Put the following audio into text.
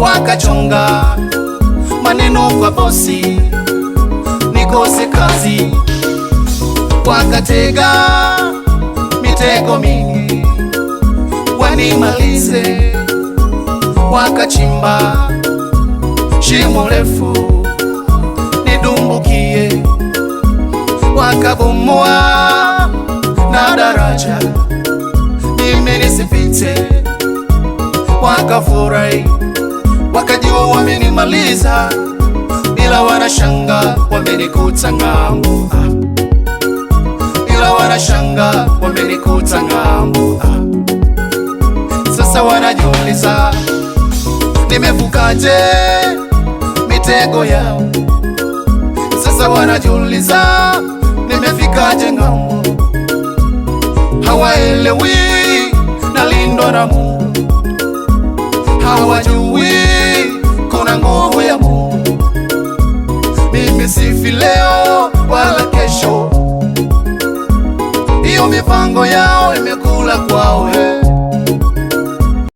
wakachonga maneno kwa bosi nikose kazi, wakatega mitego mingi wanimalize, wakachimba shimo refu nidumbukie, wakabomoa na daraja mimi nisipite, wakafurahi wakajua wamenimaliza, ila wanashanga wamenikuta ng'ambo, ila wanashanga wamenikuta ng'ambo. Sasa wanajiuliza nimevukaje mitego yao, sasa wanajiuliza nimefikaje ng'ambo. Hawaelewi nalindwa na Mungu, hawajui kuna nguvu ya Mungu. Mimi sifi leo wala kesho, hiyo mipango yao imekula kwao.